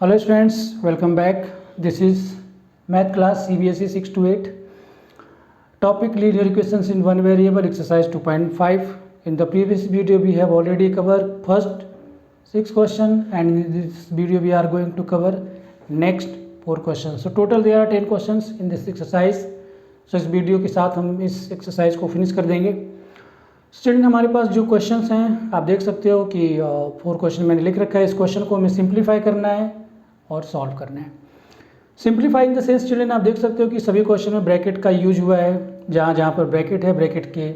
Hello students, welcome back. This is math class CBSE 6 to 8. Topic linear equations in one variable exercise 2.5. In the previous video we have already covered first 6 question, and in this video we are going to cover next 4 questions. So total there are 10 questions in this exercise. So इस video के साथ हम इस exercise को finish कर देंगे. Student हमारे पास जो क्वेश्चंस हैं आप देख सकते हो कि 4 क्वेश्चन मैंने लिख रखा है. इस क्वेश्चन को हमें सिंप्लीफाई करना है और सॉल्व करना है. Simplify in the sense student आप देख सकते हो कि सभी क्वेश्चन में ब्रैकेट का यूज हुआ है. जहाँ जहाँ पर ब्रैकेट है, ब्रैकेट के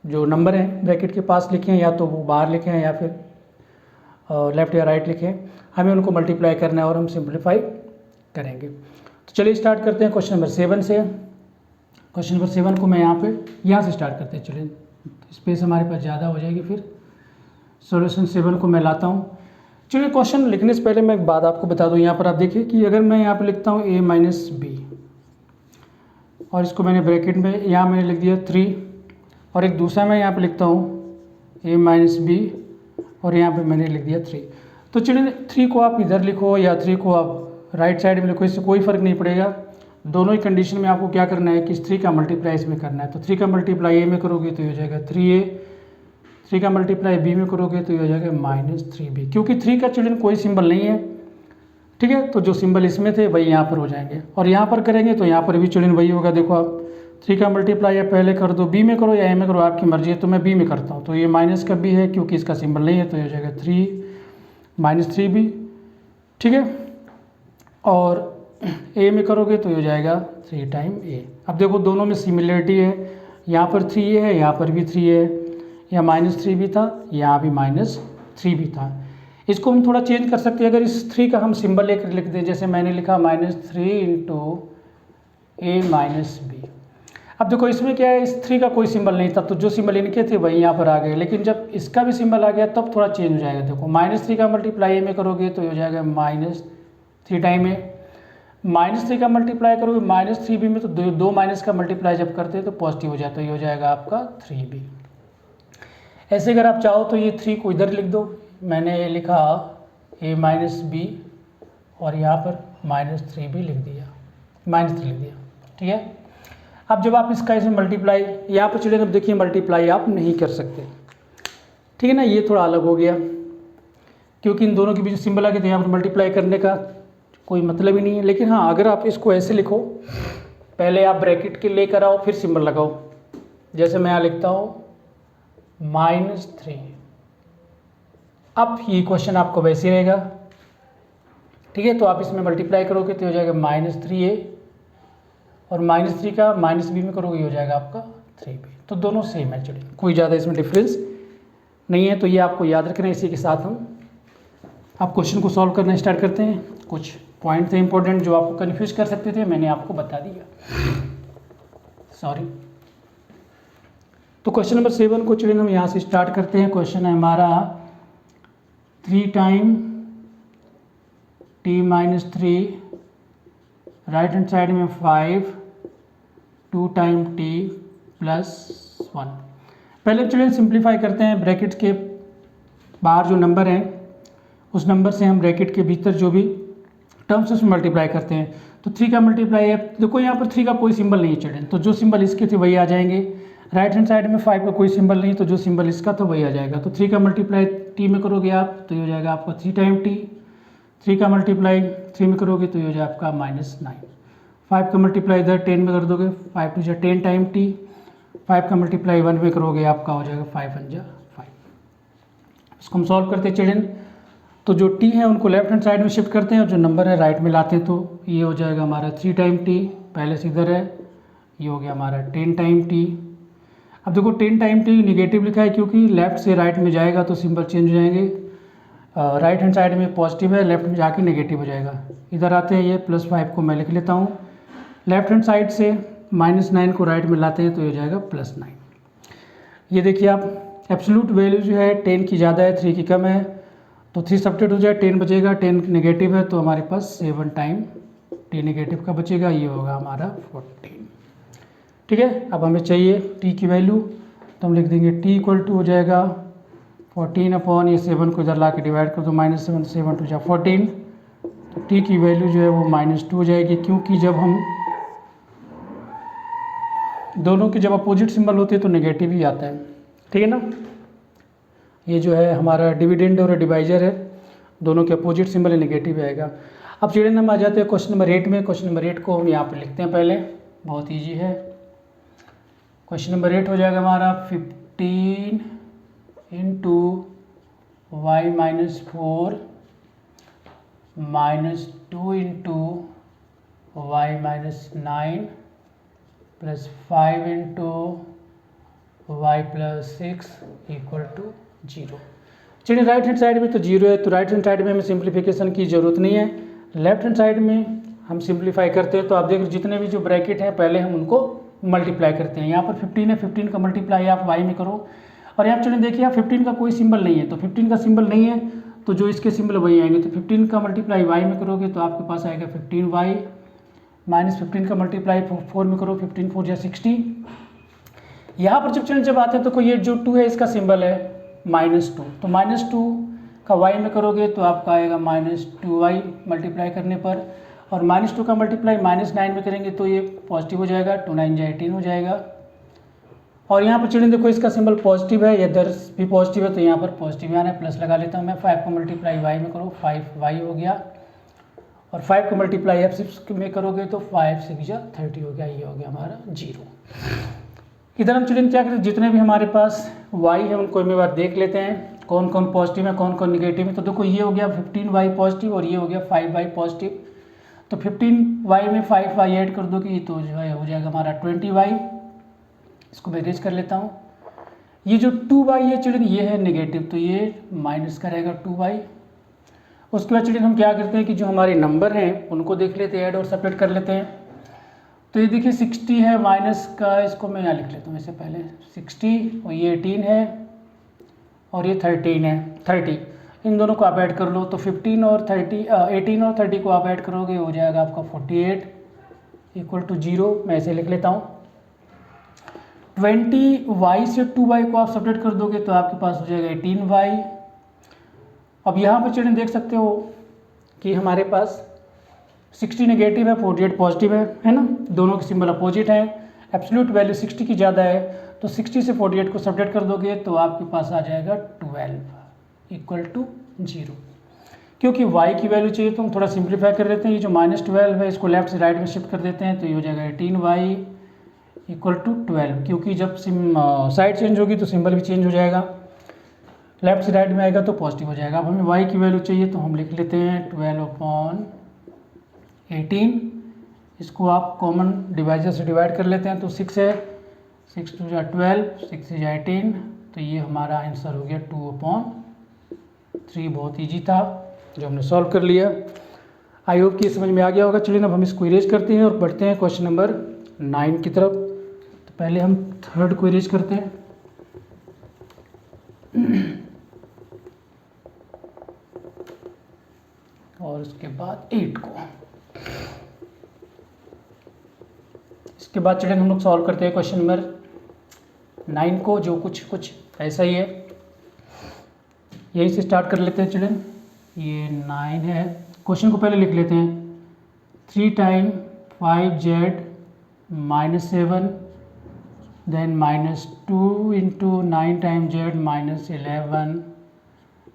जो नंबर हैं ब्रैकेट के पास लिखे हैं, या तो वो बाहर लिखे हैं या फिर लेफ़्ट या राइट लिखे हैं. हमें उनको मल्टीप्लाई करना है और हम सिंप्लीफाई करेंगे. तो चलिए स्टार्ट करते हैं क्वेश्चन नंबर 7 से. क्वेश्चन नंबर 7 को मैं यहाँ से स्टार्ट करते हैं. चलिए स्पेस हमारे पास ज़्यादा हो जाएगी. फिर सॉल्यूशन 7 को मैं लाता हूँ. चलिए क्वेश्चन लिखने से पहले मैं एक बात आपको बता दूँ. यहाँ पर आप देखिए कि अगर मैं यहाँ पर लिखता हूँ a माइनस बी, और इसको मैंने ब्रैकेट में यहाँ मैंने लिख दिया 3, और एक दूसरा मैं यहाँ पर लिखता हूँ a माइनस बी, और यहाँ पे मैंने लिख दिया 3. तो चलिए 3 को आप इधर लिखो या 3 को आप राइट साइड में लिखो, इससे कोई फ़र्क नहीं पड़ेगा. दोनों ही कंडीशन में आपको क्या करना है कि 3 का मल्टीप्लाई इसमें करना है. तो 3 का मल्टीप्लाई ए में करोगे तो ये हो जाएगा 3a, 3 का मल्टीप्लाई बी में करोगे तो ये हो जाएगा माइनस 3b, क्योंकि 3 का चिल्ड्रन कोई सिंबल नहीं है. ठीक है, तो जो सिंबल इसमें थे वही यहाँ पर हो जाएंगे, और यहाँ पर करेंगे तो यहाँ पर भी चिल्ड्रन वही होगा. देखो आप 3 का मल्टीप्लाई या पहले कर दो बी में करो या ए में करो, आपकी मर्जी है. तो मैं बी में करता हूँ. तो ये माइनस का बी है क्योंकि इसका सिंबल नहीं है, तो ये हो जाएगा 3 माइनस 3b. ठीक है, और ए में करोगे तो ये हो जाएगा 3 टाइम ए. अब देखो दोनों में सिमिलरिटी है. यहाँ पर 3a है, यहाँ पर भी 3 है. यहाँ माइनस 3b था, यहाँ भी माइनस 3b था. इसको हम थोड़ा चेंज कर सकते हैं. अगर इस 3 का हम सिंबल लेकर लिख दें, जैसे मैंने लिखा माइनस 3 इंटू ए माइनस बी. अब देखो इसमें क्या है, इस 3 का कोई सिंबल नहीं था, तो जो सिंबल इनके थे वही यहाँ पर आ गए. लेकिन जब इसका भी सिंबल आ गया तब थोड़ा चेंज हो जाएगा. देखो माइनस 3 का मल्टीप्लाई ए में करोगे तो ये हो जाएगा माइनस 3 टाइम ए. माइनस 3 का मल्टीप्लाई करोगे माइनस 3b में, तो दो माइनस का मल्टीप्लाई जब करते हैं तो पॉजिटिव हो जाता है. ये हो जाएगा आपका 3b. ऐसे अगर आप चाहो तो ये 3 को इधर लिख दो. मैंने लिखा a माइनस बी, और यहाँ पर माइनस 3b लिख दिया, माइनस 3 लिख दिया. ठीक है, अब जब आप इसका इसमें मल्टीप्लाई यहाँ पर चले, अब देखिए मल्टीप्लाई आप नहीं कर सकते. ठीक है ना, ये थोड़ा अलग हो गया क्योंकि इन दोनों के बीच सिंबल आ गया, तो यहाँ पर मल्टीप्लाई करने का कोई मतलब ही नहीं है. लेकिन हाँ, अगर आप इसको ऐसे लिखो, पहले आप ब्रैकेट के लेकर आओ फिर सिंबल लगाओ. जैसे मैं यहाँ लिखता हूँ माइनस 3. अब ये क्वेश्चन आपको वैसे रहेगा. ठीक है, तो आप इसमें मल्टीप्लाई करोगे तो हो जाएगा माइनस 3a, और माइनस 3 का माइनस b में करोगे हो जाएगा आपका 3b. तो दोनों सेम है. चलिए कोई ज़्यादा इसमें डिफरेंस नहीं है, तो ये आपको याद रखना है. इसी के साथ हम आप क्वेश्चन को सॉल्व करना स्टार्ट करते हैं. कुछ पॉइंट थे इंपॉर्टेंट जो आपको कन्फ्यूज कर सकते थे, मैंने आपको बता दिया, सॉरी. तो क्वेश्चन नंबर 7 को चलिए हम यहाँ से स्टार्ट करते हैं. क्वेश्चन है हमारा 3 time t minus 3, right hand side में 5, 2 टाइम t प्लस 1. पहले चलिए सिंप्लीफाई करते हैं. ब्रैकेट के बाहर जो नंबर हैं उस नंबर से हम ब्रैकेट के भीतर जो भी टर्म्स उसमें मल्टीप्लाई करते हैं. तो 3 का मल्टीप्लाई है, देखो यहाँ पर 3 का कोई सिंबल नहीं है चिल्ड्रन, तो जो सिंबल इसके थे वही आ जाएंगे. राइट हैंड साइड में 5 का कोई सिंबल नहीं, तो जो सिंबल इसका था वही आ जाएगा. तो 3 का मल्टीप्लाई t में करोगे आप तो ये हो जाएगा आपका 3 टाइम t. 3 का मल्टीप्लाई 3 में करोगे तो ये हो जाएगा आपका माइनस 9. 5 का मल्टीप्लाई इधर 10 में कर दोगे, 5 टू 10 टाइम t. 5 का मल्टीप्लाई 1 में करोगे आपका हो जाएगा 5 1 5. इसको हम सॉल्व करते हैं चिल्ड्रन. तो जो t है उनको लेफ्ट हैंड साइड में शिफ्ट करते हैं, और जो नंबर है राइट में लाते हैं. तो ये हो जाएगा हमारा 3 टाइम t, पहले से इधर है, ये हो गया हमारा 10 टाइम t. अब देखो 10 टाइम t निगेटिव लिखा है क्योंकि लेफ्ट से राइट में जाएगा तो सिंबल चेंज हो जाएंगे. राइट हैंड साइड में पॉजिटिव है, लेफ्ट में जाके नेगेटिव हो जाएगा. इधर आते हैं ये प्लस 5 को मैं लिख लेता हूँ. लेफ्ट हैंड साइड से माइनस 9 को राइट में लाते हैं तो ये हो जाएगा प्लस 9. ये देखिए आप एब्सोल्यूट वैल्यू जो है 10 की ज़्यादा है, 3 की कम है, तो 3 सब्ट्रैक्ट हो जाए 10 बचेगा. 10 नेगेटिव है तो हमारे पास 7 टाइम t नेगेटिव का बचेगा, ये होगा हमारा 14. ठीक है, अब हमें चाहिए t की वैल्यू, तो हम लिख देंगे t इक्वल टू हो जाएगा 14 अपॉन ये 7 को इधर ला के डिवाइड कर दो, -7, 7 टू जा 14, तो टी की वैल्यू जो है वो -2 हो जाएगी, क्योंकि जब हम दोनों की जब अपोजिट सिंबल होती है तो नेगेटिव ही आता है, ठीक है ना। ये जो है हमारा डिविडेंड और डिवाइजर है, दोनों के अपोजिट सिंबल नेगेटिव आएगा। अब चिल्ड्रन हम आ जाते हैं क्वेश्चन नंबर 8 में। क्वेश्चन नंबर 8 को हम यहाँ पर लिखते हैं, पहले बहुत ईजी है। क्वेश्चन नंबर 8 हो जाएगा हमारा 15 into y minus 4 -2 into y minus 9 plus 5 into y plus 6 equal to 0। चलिए राइट हैंड साइड में तो 0 है, तो राइट हैंड साइड में हमें सिंप्लीफिकेशन की ज़रूरत नहीं है। लेफ्ट हैंड साइड में हम सिंप्लीफाई करते हैं, तो आप देख जितने भी जो ब्रैकेट हैं पहले हम उनको मल्टीप्लाई करते हैं। यहाँ पर 15 है, 15 का मल्टीप्लाई आप वाई में करो, और यहाँ चलिए देखिए आप 15 का कोई सिंबल नहीं है, तो 15 का सिंबल नहीं है तो जो इसके सिंबल वही आएंगे, तो 15 का मल्टीप्लाई वाई में करोगे तो आपके पास आएगा 15y, माइनस 15 का मल्टीप्लाई 4 में करो, 15 4 या 60। यहाँ पर जब आते हैं तो कोई ये जो 2 है इसका सिंबल है -2, तो -2 का y में करोगे तो आपका आएगा -2y मल्टीप्लाई करने पर, और -2 का मल्टीप्लाई -9 में करेंगे तो ये पॉजिटिव हो जाएगा, 2 9 या 18 हो जाएगा। और यहाँ पर चिल्ड्रन देखो इसका सिंबल पॉजिटिव है, इधर भी पॉजिटिव है, तो यहाँ पर पॉजिटिव आना है, प्लस लगा लेता हूँ मैं। 5 का मल्टीप्लाई y में करो, 5y हो गया, और 5 का मल्टीप्लाई f6 में करोगे तो 5 6 या 30 हो गया, ये हो गया हमारा 0। इधर हम चिल्ड्रन क्या करते हैं, जितने भी हमारे पास y है उनको एक बार देख लेते हैं कौन कौन पॉजिटिव है कौन कौन निगेटिव है। तो देखो ये हो गया 15y पॉजिटिव और ये हो गया 5y पॉजिटिव, तो 15y में 5y ऐड कर दो कि तो जो है हो जाएगा हमारा 20y। इसको मैं इरेज कर लेता हूँ। ये जो 2y है चिल्ड्रन ये है नेगेटिव, तो ये माइनस का रहेगा 2y। उसके बाद चिल्ड्रन हम क्या करते हैं कि जो हमारे नंबर हैं उनको देख लेते हैं, ऐड और सब्ट्रैक्ट कर लेते हैं। तो ये देखिए 60 है, माइनस का इसको मैं यहाँ लिख लेता हूँ इससे पहले 60, और ये 18 है और ये 13 है 30, इन दोनों को आप ऐड कर लो तो 18 और 30 को आप ऐड करोगे हो जाएगा आपका 48 इक्वल टू 0। मैं ऐसे लिख लेता हूँ। 20y से 2y को आप सब्ट्रैक्ट कर दोगे तो आपके पास हो जाएगा 18y। अब यहाँ पर चिल्ड्रन देख सकते हो कि हमारे पास 60 नेगेटिव है, 48 पॉजिटिव है ना, दोनों के सिंबल अपोजिट हैं। एब्सोल्यूट वैल्यू 60 की ज़्यादा है, तो 60 से 48 को सब्ट्रैक्ट कर दोगे तो आपके पास आ जाएगा 12 इक्वल टू 0। क्योंकि y की वैल्यू चाहिए तो हम थोड़ा सिंप्लीफाई कर लेते हैं। ये जो -12 है इसको लेफ्ट से राइट में शिफ्ट कर देते हैं, तो ये हो जाएगा 18y इक्वल टू 12, क्योंकि जब साइड चेंज होगी तो सिंबल भी चेंज हो जाएगा, लेफ्ट से राइट में आएगा तो पॉजिटिव हो जाएगा। अब हमें y की वैल्यू चाहिए तो हम लिख लेते हैं 12/18। इसको आप कॉमन डिवाइजर से डिवाइड कर लेते हैं, तो 6 है, 6 2 या 12, 6 या 18, तो ये हमारा आंसर हो गया 2/3। बहुत ईजी था जो हमने सॉल्व कर लिया। आई होप कि समझ में आ गया होगा। चलिए अब हम इसको इरेज करते हैं और बढ़ते हैं क्वेश्चन नंबर 9 की तरफ। तो पहले हम थर्ड को इरेज करते हैं। और उसके बाद 8 को। इसके बाद चिल्ड्रन हम लोग सॉल्व करते हैं क्वेश्चन नंबर 9 को, जो कुछ ऐसा ही है। यहीं से स्टार्ट कर लेते हैं चिल्ड्रन। ये 9 है। क्वेश्चन को पहले लिख लेते हैं। 3 time 5z -7 then -2 into 9 time z -11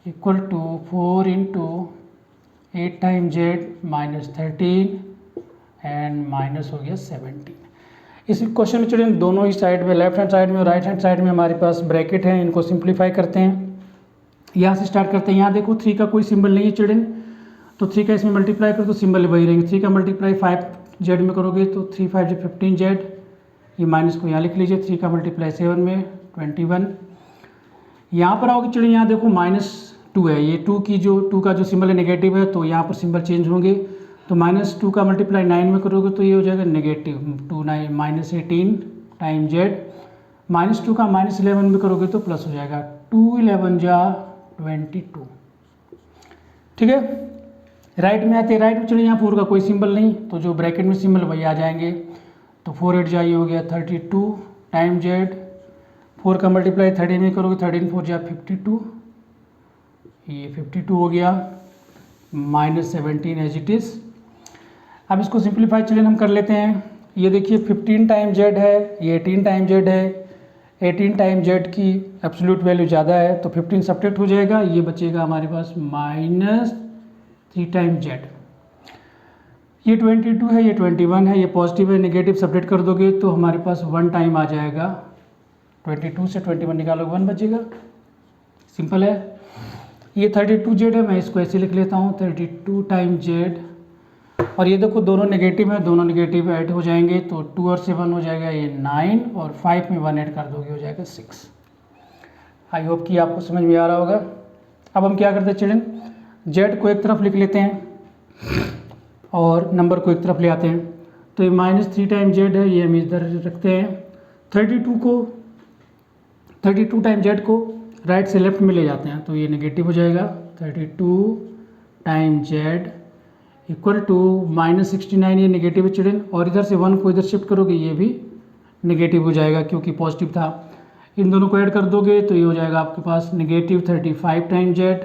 equal to 4 into 8 time z -13 and minus हो गया 17। इस क्वेश्चन में चिल्ड्रन दोनों ही साइड में, लेफ्ट हैंड साइड में और राइट हैंड साइड में हमारे पास ब्रैकेट हैं, इनको सिंप्लीफाई करते हैं। यहाँ से स्टार्ट करते हैं। यहाँ देखो 3 का कोई सिंबल नहीं है चिल्ड्रन, तो 3 का इसमें मल्टीप्लाई करो तो सिंबल वही रहेंगे। 3 का मल्टीप्लाई 5z में करोगे तो 3 5 15z, ये माइनस को यहाँ लिख लीजिए। 3 का मल्टीप्लाई 7 में 21। यहाँ पर आओगे चिल्ड्रन, यहाँ देखो -2 है, ये 2 का जो सिंबल है नेगेटिव है, तो यहाँ पर सिंबल चेंज होंगे। तो -2 का मल्टीप्लाई 9 में करोगे तो ये हो जाएगा -2 9 -18 टाइम z, -2 का -11 में करोगे तो प्लस हो जाएगा 2 11 जा 22। ठीक है। राइट में आते हैं, राइट में चलिए यहाँ 4 का कोई सिंबल नहीं, तो जो ब्रैकेट में सिंबल वही आ जाएंगे। तो 4 8 जा ये हो गया 32 टाइम z, 4 का मल्टीप्लाई 13 में करोगे 13 4 जा 52 ये 52 हो गया, -17 एज इट इज़। अब इसको सिंप्लीफाई चलिए हम कर लेते हैं। ये देखिए 15 टाइम जेड है, ये 18 टाइम जेड है। 18 टाइम जेड की एब्सोल्यूट वैल्यू ज़्यादा है तो 15 सब्ट्रैक्ट हो जाएगा, ये बचेगा हमारे पास -3 टाइम जेड। ये 22 है, ये 21 है, ये पॉजिटिव है, नेगेटिव सब्ट्रैक्ट कर दोगे तो हमारे पास 1 टाइम आ जाएगा। 22 से 21 निकालोगे 1 बचेगा, सिंपल है। ये 32 जेड है, मैं इसको ऐसे लिख लेता हूँ 32 टाइम जेड। और ये देखो दोनों नेगेटिव है, दोनों नेगेटिव ऐड हो जाएंगे तो 2 और 7 हो जाएगा ये 9 और 5 में 1 ऐड कर दोगे हो जाएगा 6। आई होप कि आपको समझ में आ रहा होगा। अब हम क्या करते हैं चिल्ड्रन, जेड को एक तरफ लिख लेते हैं और नंबर को एक तरफ ले आते हैं। तो ये -3 टाइम जेड है, ये हम इधर रखते हैं। 32 टाइम जेड को राइट से लेफ्ट में ले जाते हैं तो ये नेगेटिव हो जाएगा। 32 टाइम जेड इक्वल टू -69, ये नेगेटिव है चिल्ड्रन, और इधर से 1 को इधर शिफ्ट करोगे ये भी नेगेटिव हो जाएगा क्योंकि पॉजिटिव था। इन दोनों को ऐड कर दोगे तो ये हो जाएगा आपके पास -35 टाइम जेड,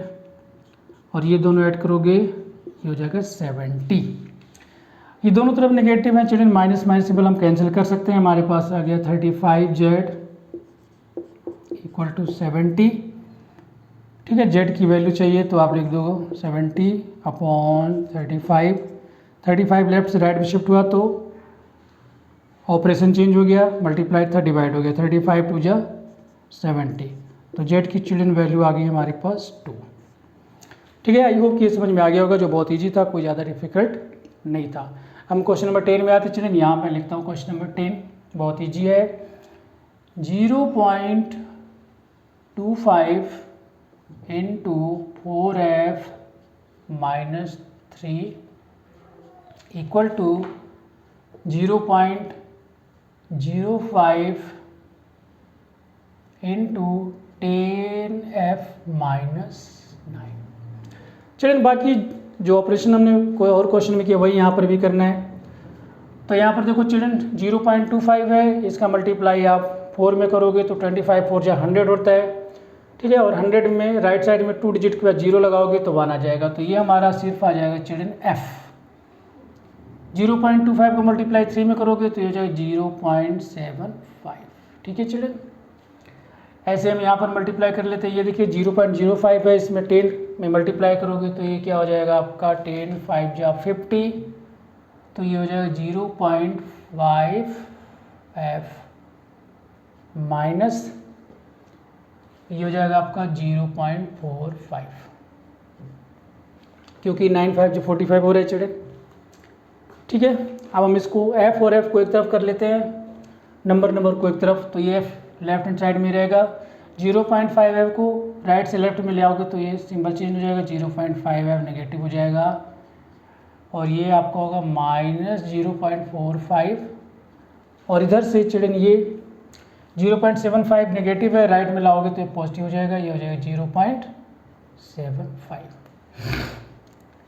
और ये दोनों ऐड करोगे ये हो जाएगा 70। ये दोनों तरफ नेगेटिव है चिल्ड्रन, माइनस माइनस सिंबल हम कैंसिल कर सकते हैं। हमारे पास आ गया 35 जेड इक्वल टू 70। ठीक है, जेड की वैल्यू चाहिए तो आप लिख दो 70/35। 35 लेफ्ट से राइट में शिफ्ट हुआ तो ऑपरेशन चेंज हो गया, मल्टीप्लाई था, डिवाइड हो गया, 35 2 जा 70। तो जेड की चिल्ड्रन वैल्यू आ गई हमारे पास 2। ठीक है, आई होप कि ये समझ में आ गया होगा, जो बहुत ईजी था, कोई ज़्यादा डिफिकल्ट नहीं था। हम क्वेश्चन नंबर 10 में आते चिल्ड्रन। यहाँ मैं लिखता हूँ क्वेश्चन नंबर 10, बहुत ईजी है। 0.25 into 4f minus 3 equal to 0.05 into 10f minus 9। चलिए बाकी जो ऑपरेशन हमने कोई और क्वेश्चन में किया वही यहाँ पर भी करना है। तो यहाँ पर देखो चिल्ड्रन 0.25 है, इसका मल्टीप्लाई आप 4 में करोगे तो 25 4 जा 100 होता है। ठीक है, और 100 में राइट साइड में 2 डिजिट के बाद 0 लगाओगे तो 1 आ जाएगा। तो ये हमारा सिर्फ आ जाएगा चिल्ड्रन f। 0.25 को मल्टीप्लाई 3 में करोगे तो ये हो जाएगा 0.75। ठीक है चिल्ड्रन, ऐसे हम यहाँ पर मल्टीप्लाई कर लेते हैं। ये देखिए 0.05 है, इसमें 10 में मल्टीप्लाई करोगे तो ये क्या हो जाएगा आपका 10 5 जा 50, तो ये हो जाएगा 0.5f माइनस ये हो जाएगा आपका 0.45, क्योंकि 9 5 जो 45 हो रहा है चिल्ड्रन। ठीक है, अब हम इसको f और f को एक तरफ कर लेते हैं, नंबर को एक तरफ, तो ये f लेफ्ट हैंड साइड में रहेगा। 0.5f को राइट से लेफ्ट में ले आओगे तो ये सिंबल चेंज हो जाएगा, 0.5f नेगेटिव हो जाएगा, और ये आपका होगा -0.45, और इधर से चिल्ड्रन ये 0.75 नेगेटिव है, राइट में लाओगे तो ये पॉजिटिव हो जाएगा, ये हो जाएगा 0.75।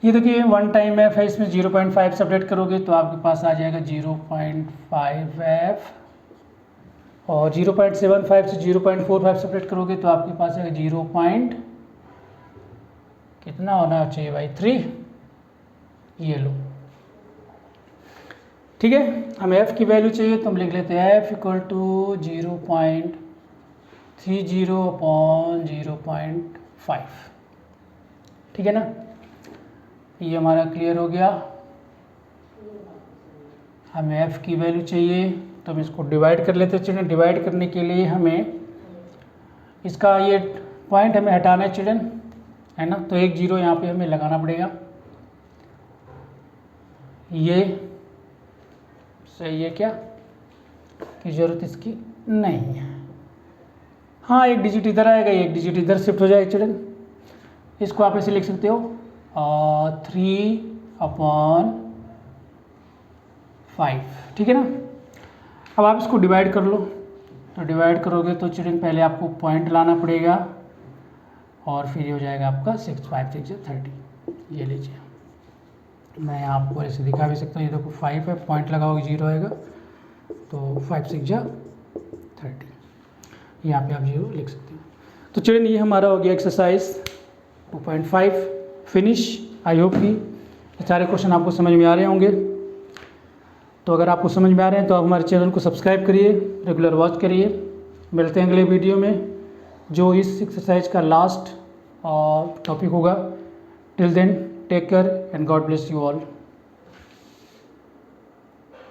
ये देखिए 1 टाइम f है, इसमें 0.5 सब्ट्रैक्ट करोगे तो आपके पास आ जाएगा 0.5f, और 0.75 से 0.45 सब्ट्रैक्ट करोगे तो आपके पास आएगा 0. कितना होना चाहिए भाई 3, ये लो। ठीक है, हमें f की वैल्यू चाहिए तो हम लिख लेते हैं f इक्वल टू 0.30/0.5। ठीक है ना, ये हमारा क्लियर हो गया। हमें f की वैल्यू चाहिए तो हम इसको डिवाइड कर लेते हैं चिल्ड्रन। डिवाइड करने के लिए हमें इसका ये पॉइंट हमें हटाना है चिल्ड्रन, है ना, तो 1 0 यहाँ पे हमें लगाना पड़ेगा। ये सही है क्या, की ज़रूरत इसकी नहीं है। हाँ, 1 डिजिट इधर आएगा, 1 डिजिट इधर शिफ्ट हो जाएगा चिल्ड्रन। इसको आप ऐसे लिख सकते हो 3/5। ठीक है ना, अब आप इसको डिवाइड कर लो। तो डिवाइड करोगे तो चिल्ड्रन पहले आपको पॉइंट लाना पड़ेगा, और फिर ये हो जाएगा आपका 6 5 6 30। ये लीजिए, मैं आपको ऐसे दिखा भी सकता हूँ। ये देखो 5 है, पॉइंट लगाओगे 0 आएगा, तो 5 6 जा 30, यहाँ पे आप 0 लिख सकते हो। तो चिल्ड्रन ये हमारा हो गया एक्सरसाइज 2.5 फिनिश। आई होप कि ये सारे क्वेश्चन आपको समझ में आ रहे होंगे। तो अगर आपको समझ में आ रहे हैं तो आप हमारे चैनल को सब्सक्राइब करिए, रेगुलर वॉच करिए। मिलते हैं अगले वीडियो में जो इस एक्सरसाइज का लास्ट टॉपिक होगा। Till then take care and God bless you all.